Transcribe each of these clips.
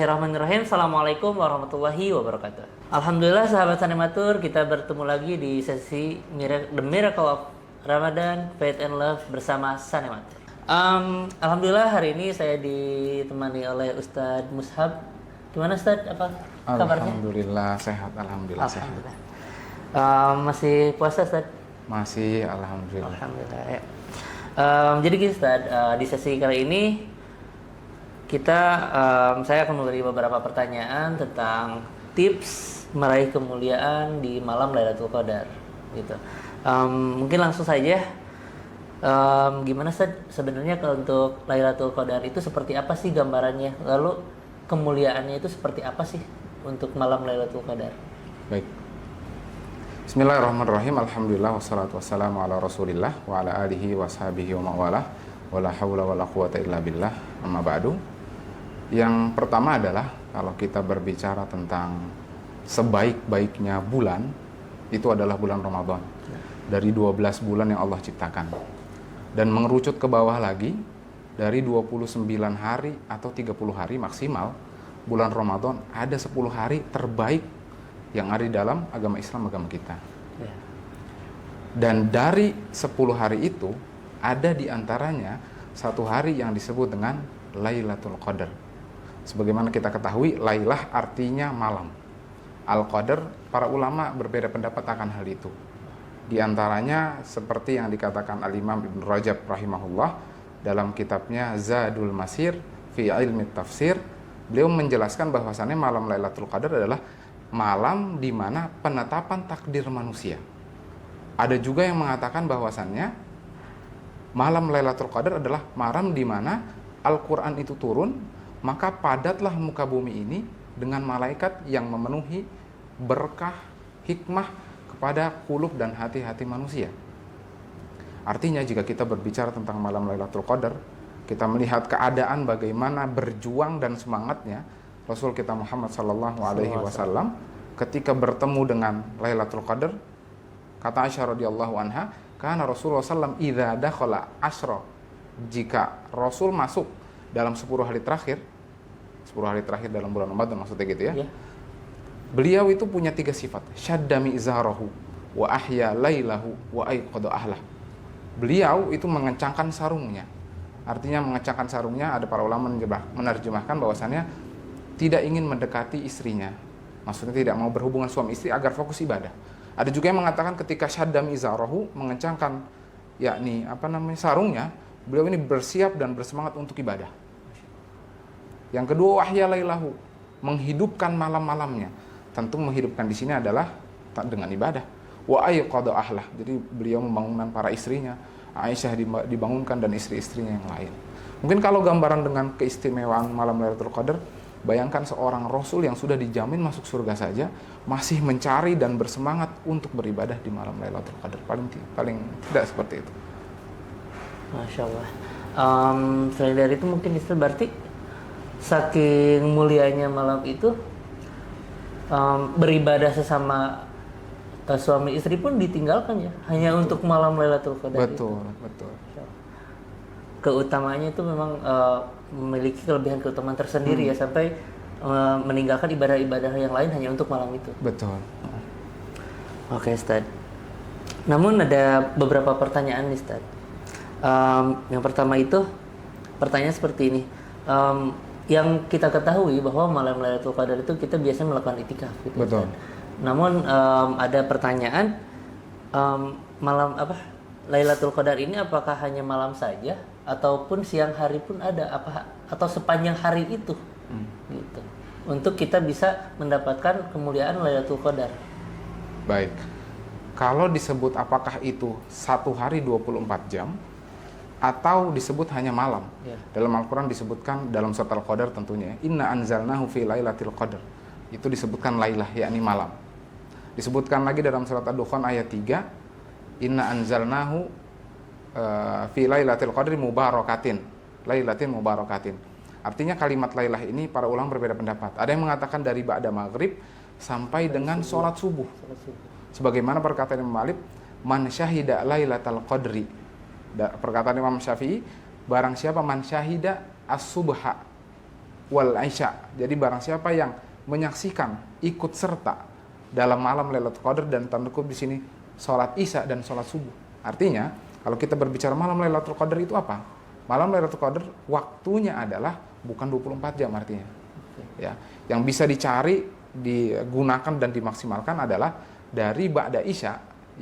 Bismillahirrahmanirrahim. Assalamualaikum warahmatullahi wabarakatuh. Alhamdulillah sahabat Sanimatur, kita bertemu lagi di sesi The Miracle of Ramadan, Faith and Love bersama Sanimatur. Alhamdulillah hari ini saya ditemani oleh Ustadz Mushab. Gimana Ustadz? Apa kabarnya? Alhamdulillah sehat, alhamdulillah sehat. Masih puasa Ustadz? Masih, alhamdulillah. Alhamdulillah ya. Jadi gini Ustadz, di sesi kali ini saya akan memberi beberapa pertanyaan tentang tips meraih kemuliaan di malam Lailatul Qadar gitu. Mungkin langsung saja, gimana sebenarnya kalau untuk Lailatul Qadar itu seperti apa sih gambarannya? Lalu kemuliaannya itu seperti apa sih untuk malam Lailatul Qadar? Baik. Bismillahirrahmanirrahim. Alhamdulillah wassalatu wassalamu ala Rasulillah wa ala alihi washabihi wa mawalah. Wala haula wala quwata illa billah. Amma ba'du. Yang pertama adalah kalau kita berbicara tentang sebaik-baiknya bulan, itu adalah bulan Ramadan. Dari 12 bulan yang Allah ciptakan. Dan mengerucut ke bawah lagi, dari 29 hari atau 30 hari maksimal, bulan Ramadan ada 10 hari terbaik yang ada di dalam agama Islam, agama kita. Dan dari 10 hari itu, ada di antaranya satu hari yang disebut dengan Lailatul Qadar. Sebagaimana kita ketahui, Lailah artinya malam. Al-Qadar, para ulama berbeda pendapat akan hal itu. Di antaranya seperti yang dikatakan Al-Imam Ibn Rajab rahimahullah dalam kitabnya Zadul Masir fi Ilmi Tafsir, beliau menjelaskan bahwasannya malam Lailatul Qadar adalah malam di mana penetapan takdir manusia. Ada juga yang mengatakan bahwasannya malam Lailatul Qadar adalah malam di mana Al-Quran itu turun, maka padatlah muka bumi ini dengan malaikat yang memenuhi berkah, hikmah kepada kulub dan hati-hati manusia. Artinya jika kita berbicara tentang malam Lailatul Qadar, kita melihat keadaan bagaimana berjuang dan semangatnya Rasul kita Muhammad sallallahu alaihi wasallam ketika bertemu dengan Lailatul Qadar. Kata Aisyah radhiyallahu anha, karena Rasulullah sallam idza dakhala asyra, jika Rasul masuk dalam 10 hari terakhir dalam bulan Ramadan maksudnya gitu ya. Beliau itu punya 3 sifat. Syaddami izarahu wa ahya lailahu wa aiqadha ahlah. Beliau itu mengencangkan sarungnya. Artinya mengencangkan sarungnya, ada para ulama menerjemahkan bahwasannya tidak ingin mendekati istrinya. Maksudnya tidak mau berhubungan suami istri agar fokus ibadah. Ada juga yang mengatakan ketika syaddami izarahu, mengencangkan sarungnya, beliau ini bersiap dan bersemangat untuk ibadah. Yang kedua, wahya lailahu, menghidupkan malam-malamnya. Tentu menghidupkan di sini adalah dengan ibadah. Wa aiqadha ahlah, jadi beliau membangunkan para istrinya. Aisyah dibangunkan dan istri-istrinya yang lain. Mungkin kalau gambaran dengan keistimewaan malam Lailatul Qadar, bayangkan seorang Rasul yang sudah dijamin masuk surga saja masih mencari dan bersemangat untuk beribadah di malam Lailatul Qadar. Paling tidak seperti itu. Masya Allah. Selain dari itu mungkin itu berarti saking mulianya malam itu, beribadah sesama suami istri pun ditinggalkan ya, hanya betul. Untuk malam Lailatul Qadar. Betul. Keutamaannya itu memang memiliki keutamaan tersendiri ya, sampai meninggalkan ibadah-ibadah yang lain hanya untuk malam itu. Betul. Oke, Ustaz. Namun ada beberapa pertanyaan nih, Ustaz. Yang pertama itu pertanyaan seperti ini. Yang kita ketahui bahwa malam Lailatul Qadar itu kita biasanya melakukan itikaf gitu. Betul. Ustaz. Namun ada pertanyaan, malam Lailatul Qadar ini apakah hanya malam saja ataupun siang hari pun ada, atau sepanjang hari itu gitu, untuk kita bisa mendapatkan kemuliaan Lailatul Qadar. Baik, kalau disebut apakah itu 1 hari 24 jam atau disebut hanya malam, dalam Al-Quran disebutkan dalam surat Al-Qadar tentunya, inna anzalnahu fi lailatul qadar, itu disebutkan lailah, yakni malam. Disebutkan lagi dalam surat Ad-Dukhan ayat 3, inna anzalnahu fi lailatul qadri mubarakatin, lailatin mubarakatin. Artinya kalimat lailah ini para ulama berbeda pendapat. Ada yang mengatakan dari ba'da maghrib sampai dengan sholat subuh. Sebagaimana perkataan Imam Malik, man syahida lailatul qadri. Perkataan Imam Syafi'i, barang siapa man syahida as-subha, wal Isya. Jadi barang siapa yang menyaksikan, ikut serta dalam malam Lailatul Qadar, dan tanda kutip di sini sholat Isya dan sholat subuh. Artinya, kalau kita berbicara malam Lailatul Qadar itu apa? Malam Lailatul Qadar waktunya adalah bukan 24 jam artinya. Ya, yang bisa dicari, digunakan dan dimaksimalkan adalah dari ba'da Isya,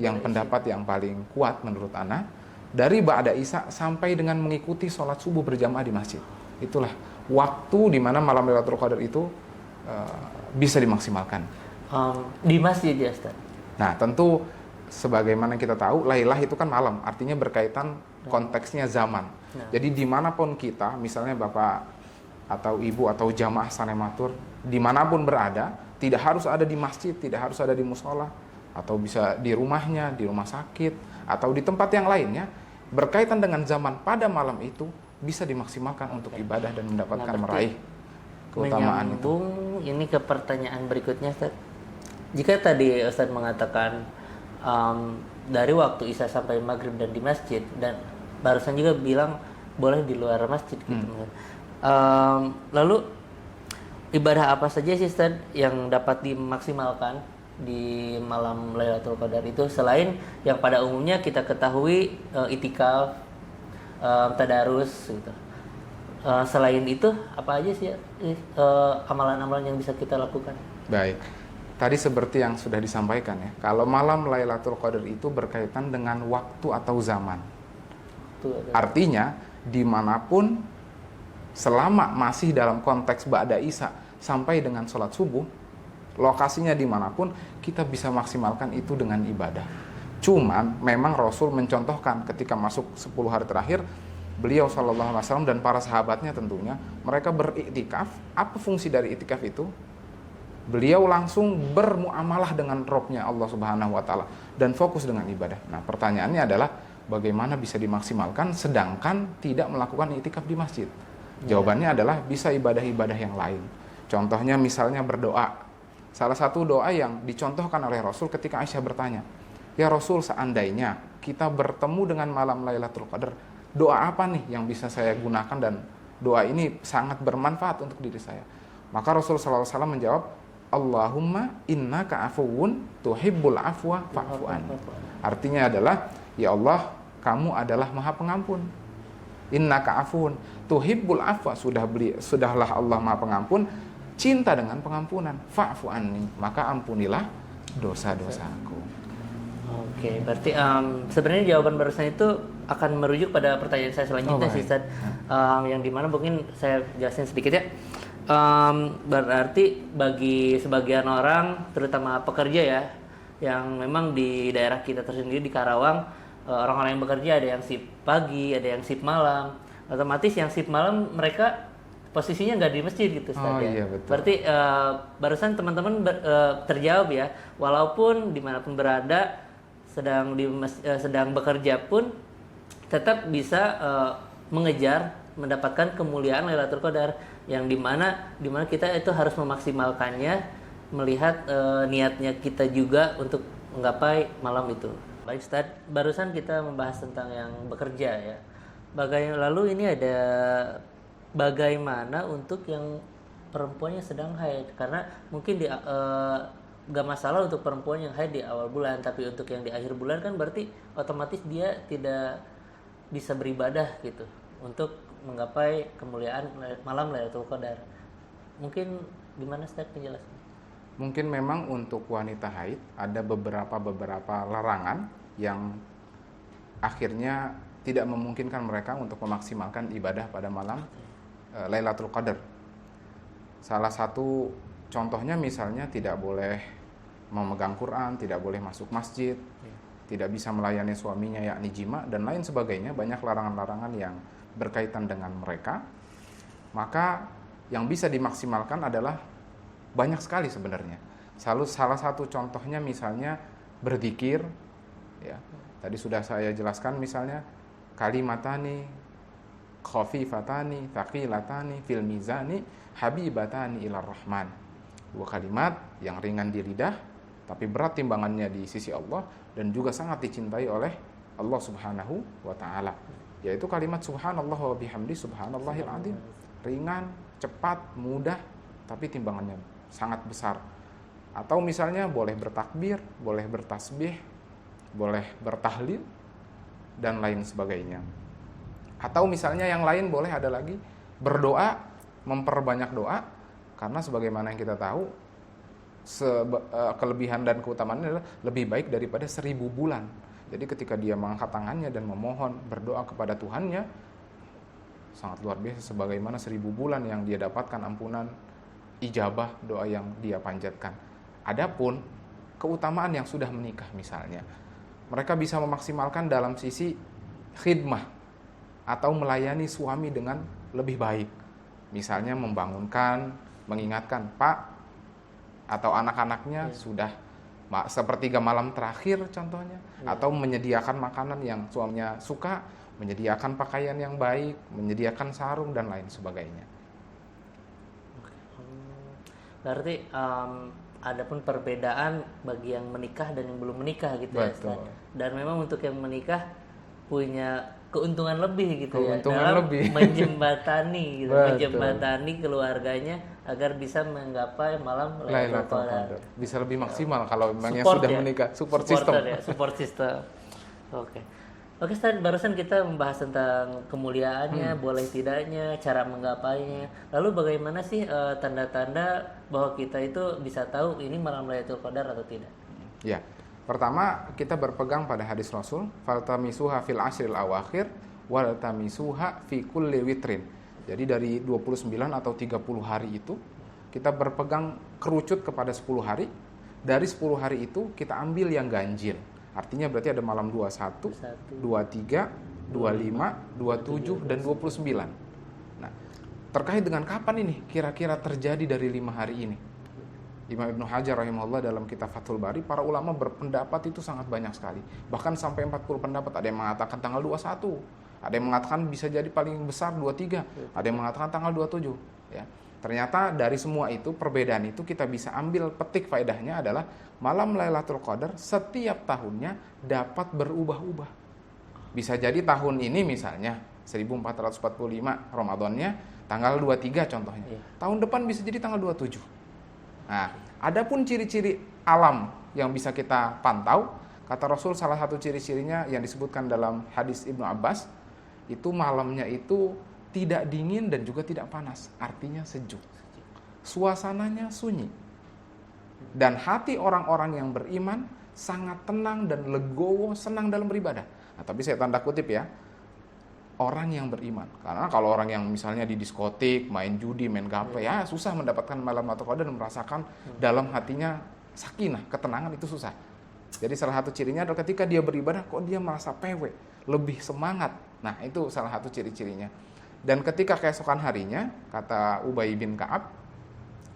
yang pendapat yang paling kuat menurut ana, dari ba'da Isya sampai dengan mengikuti sholat subuh berjamaah di masjid. Itulah waktu di mana malam Lailatul Qadar itu bisa dimaksimalkan. Di masjid ya Ustaz? Nah, tentu sebagaimana kita tahu, Lailah itu kan malam, artinya berkaitan konteksnya zaman. Jadi dimanapun kita, misalnya Bapak atau Ibu atau jamaah Sanematur, dimanapun berada, tidak harus ada di masjid, tidak harus ada di musola, atau bisa di rumahnya, di rumah sakit, atau di tempat yang lainnya, berkaitan dengan zaman pada malam itu, bisa dimaksimalkan untuk ibadah dan mendapatkan meraih keutamaan itu. Menyambung ini ke pertanyaan berikutnya Ustaz. Jika tadi Ustaz mengatakan dari waktu Isya sampai Maghrib dan di masjid, dan barusan juga bilang boleh di luar masjid gitu. Lalu ibadah apa saja sih Ustaz yang dapat dimaksimalkan di malam Lailatul Qadar itu, selain yang pada umumnya kita ketahui itikaf, tadarus gitu. Selain itu apa aja sih amalan-amalan yang bisa kita lakukan? Baik. Tadi seperti yang sudah disampaikan ya, kalau malam Lailatul Qadar itu berkaitan dengan waktu atau zaman. Artinya dimanapun, selama masih dalam konteks ba'da Isya sampai dengan sholat subuh, lokasinya dimanapun, kita bisa maksimalkan itu dengan ibadah. Cuman memang Rasul mencontohkan ketika masuk 10 hari terakhir, beliau SAW dan para sahabatnya tentunya, mereka beriktikaf. Apa fungsi dari iktikaf itu? Beliau langsung bermuamalah dengan Rabb-nya Allah Subhanahu wa taala dan fokus dengan ibadah. Nah, pertanyaannya adalah bagaimana bisa dimaksimalkan sedangkan tidak melakukan iktikaf di masjid? Jawabannya adalah bisa ibadah-ibadah yang lain. Contohnya misalnya berdoa. Salah satu doa yang dicontohkan oleh Rasul ketika Aisyah bertanya, "Ya Rasul, seandainya kita bertemu dengan malam Lailatul Qadar, doa apa nih yang bisa saya gunakan dan doa ini sangat bermanfaat untuk diri saya?" Maka Rasul SAW menjawab, "Allahumma innaka afuwun tuhibbul afwa fa'fu anni." Artinya adalah, ya Allah, kamu adalah Maha Pengampun. Innaka afuwun tuhibbul afwa, sudahlah Allah Maha Pengampun, cinta dengan pengampunan. Fa'fu anni, maka ampunilah dosa-dosaku. Oke, berarti sebenarnya jawaban barusan itu akan merujuk pada pertanyaan saya selanjutnya sih Ustaz, yang dimana mungkin saya jelasin sedikit ya. Berarti bagi sebagian orang, terutama pekerja ya, yang memang di daerah kita tersendiri di Karawang, orang-orang yang bekerja ada yang shift pagi, ada yang shift malam. Otomatis yang shift malam mereka posisinya nggak di masjid gitu Ustaz ya. Iya, betul. Berarti barusan teman-teman terjawab ya, walaupun dimanapun berada sedang bekerja pun tetap bisa mengejar mendapatkan kemuliaan Lailatul Qadar, yang dimana kita itu harus memaksimalkannya, melihat niatnya kita juga untuk menggapai malam itu. Baik Ustaz, barusan kita membahas tentang yang bekerja ya. Lalu ini ada bagaimana untuk yang perempuannya sedang haid, karena mungkin gak masalah untuk perempuan yang haid di awal bulan, tapi untuk yang di akhir bulan kan berarti otomatis dia tidak bisa beribadah gitu untuk menggapai kemuliaan malam Lailatul Qadar. Mungkin gimana Ustaz penjelasannya? Mungkin memang untuk wanita haid ada beberapa larangan yang akhirnya tidak memungkinkan mereka untuk memaksimalkan ibadah pada malam Lailatul Qadar. Salah satu contohnya misalnya tidak boleh memegang Quran, tidak boleh masuk masjid, tidak bisa melayani suaminya yakni jima, dan lain sebagainya. Banyak larangan-larangan yang berkaitan dengan mereka. Maka yang bisa dimaksimalkan adalah banyak sekali sebenarnya. Salah satu contohnya misalnya berzikir ya. Tadi sudah saya jelaskan, misalnya kalimatani khafifatani thaqilatani fil mizani habibatani ilar rahman. 2 kalimat yang ringan di lidah tapi berat timbangannya di sisi Allah dan juga sangat dicintai oleh Allah Subhanahu wa taala, yaitu kalimat subhanallah wa bihamdi subhanallahil azim. Ringan cepat, mudah, tapi timbangannya sangat besar. Atau misalnya boleh bertakbir, boleh bertasbih, boleh bertahlil, dan lain sebagainya. Atau misalnya yang lain boleh ada lagi berdoa, memperbanyak doa, karena sebagaimana yang kita tahu, kelebihan dan keutamaannya adalah lebih baik daripada 1000 bulan. Jadi ketika dia mengangkat tangannya dan memohon, berdoa kepada Tuhannya, sangat luar biasa sebagaimana 1000 bulan yang dia dapatkan ampunan, ijabah doa yang dia panjatkan. Adapun keutamaan yang sudah menikah misalnya, mereka bisa memaksimalkan dalam sisi khidmah atau melayani suami dengan lebih baik. Misalnya membangunkan, mengingatkan, Pak atau anak-anaknya sudah sepertiga malam terakhir contohnya, atau menyediakan makanan yang suaminya suka, menyediakan pakaian yang baik, menyediakan sarung dan lain sebagainya. Berarti ada pun perbedaan bagi yang menikah dan yang belum menikah gitu ya Ustaz. Dan memang untuk yang menikah punya keuntungan lebih gitu dalam menjembatani gitu, menjembatani keluarganya agar bisa menggapai malam Lailatul Qadar. Bisa lebih maksimal kalau memang yang sudah menikah, support system. Support system. Oke, Ustaz, barusan kita membahas tentang kemuliaannya, boleh tidaknya, cara menggapainya. Lalu bagaimana sih tanda-tanda bahwa kita itu bisa tahu ini malam Lailatul Qadar atau tidak? Ya. Pertama, kita berpegang pada hadis Rasul, faltamisuha fil ashril awakhir waltamisuha fi kulli witrin. Jadi dari 29 atau 30 hari itu kita berpegang kerucut kepada 10 hari. Dari 10 hari itu kita ambil yang ganjil. Artinya berarti ada malam 21, 23, 25, 27 dan 29. Nah, terkait dengan kapan ini kira-kira terjadi dari 5 hari ini? Imam Ibnu Hajar rahimahullah dalam kitab Fathul Bari, para ulama berpendapat itu sangat banyak sekali. Bahkan sampai 40 pendapat. Ada yang mengatakan tanggal 21, ada yang mengatakan bisa jadi paling besar 23, ada yang mengatakan tanggal 27. Ya. Ternyata dari semua itu, perbedaan itu kita bisa ambil petik faedahnya adalah malam Lailatul Qadar setiap tahunnya dapat berubah-ubah. Bisa jadi tahun ini misalnya 1445 Ramadannya tanggal 23 contohnya. Tahun depan bisa jadi tanggal 27. Nah, adapun ciri-ciri alam yang bisa kita pantau, kata Rasul salah satu ciri-cirinya yang disebutkan dalam hadis Ibnu Abbas, itu malamnya itu tidak dingin dan juga tidak panas, artinya sejuk. Suasananya sunyi. Dan hati orang-orang yang beriman sangat tenang dan legowo, senang dalam beribadah. Nah, tapi saya tanda kutip ya, orang yang beriman. Karena kalau orang yang misalnya di diskotik, main judi, main gape, ya susah mendapatkan malam Lailatul Qadar dan merasakan dalam hatinya sakinah, ketenangan itu susah. Jadi salah satu cirinya adalah ketika dia beribadah kok dia merasa pewe, lebih semangat. Nah, itu salah satu ciri-cirinya. Dan ketika keesokan harinya, kata Ubay bin Ka'ab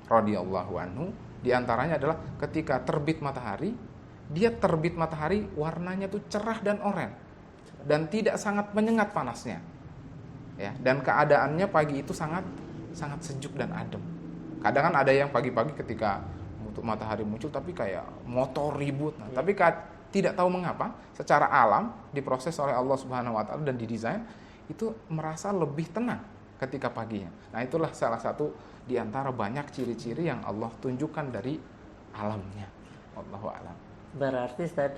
radhiyallahu anhu, di antaranya adalah ketika terbit matahari, dia terbit matahari warnanya tuh cerah dan oranye. Dan tidak sangat menyengat panasnya, ya. Dan keadaannya pagi itu sangat sejuk dan adem. Kadang kan ada yang pagi-pagi ketika matahari muncul tapi kayak motor ribut. Nah, tapi tidak tahu mengapa secara alam diproses oleh Allah Subhanahu Wa Taala dan didesain itu merasa lebih tenang ketika paginya. Nah, itulah salah satu di antara banyak ciri-ciri yang Allah tunjukkan dari alamnya. Wallahu a'lam. Berarti Ustaz,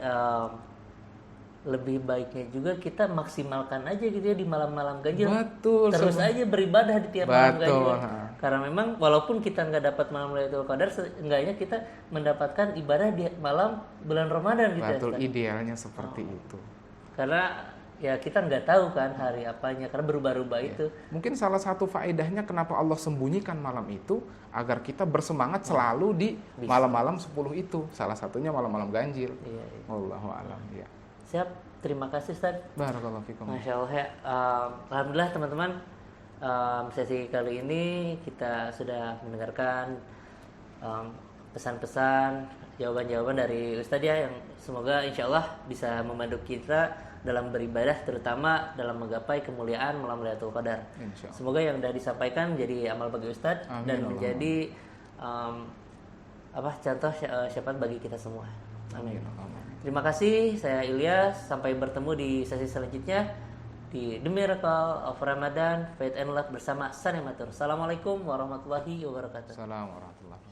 lebih baiknya juga kita maksimalkan aja gitu ya di malam-malam ganjil. Betul. Terus aja beribadah di tiap malam ganjil. Karena memang walaupun kita nggak dapat malam Lailatul Qadar, seenggaknya kita mendapatkan ibadah di malam bulan Ramadan gitu. Betul, ya. Idealnya seperti itu. Karena ya kita nggak tahu kan hari apanya, karena berubah-ubah itu. Mungkin salah satu faedahnya kenapa Allah sembunyikan malam itu agar kita bersemangat selalu di malam-malam 10 itu. Salah satunya malam-malam ganjil. Iya. Wallahu a'lam. Ya. Siap, terima kasih Ustaz. Barakallahu fikum. Masya Allah ya. Alhamdulillah teman-teman, sesi kali ini kita sudah mendengarkan pesan-pesan, jawaban-jawaban dari Ustaz ya, yang semoga insya Allah bisa membantu kita dalam beribadah, terutama dalam menggapai kemuliaan malam Lailatul Qadar. Semoga yang sudah disampaikan jadi amal bagi Ustaz dan menjadi contoh syafaat bagi kita semua. Amin. Terima kasih, saya Ilyas. Sampai bertemu di sesi selanjutnya. di The Miracle of Ramadan Faith and Love bersama Sanimatur. Assalamualaikum warahmatullahi wabarakatuh. Assalamualaikum warahmatullahi wabarakatuh.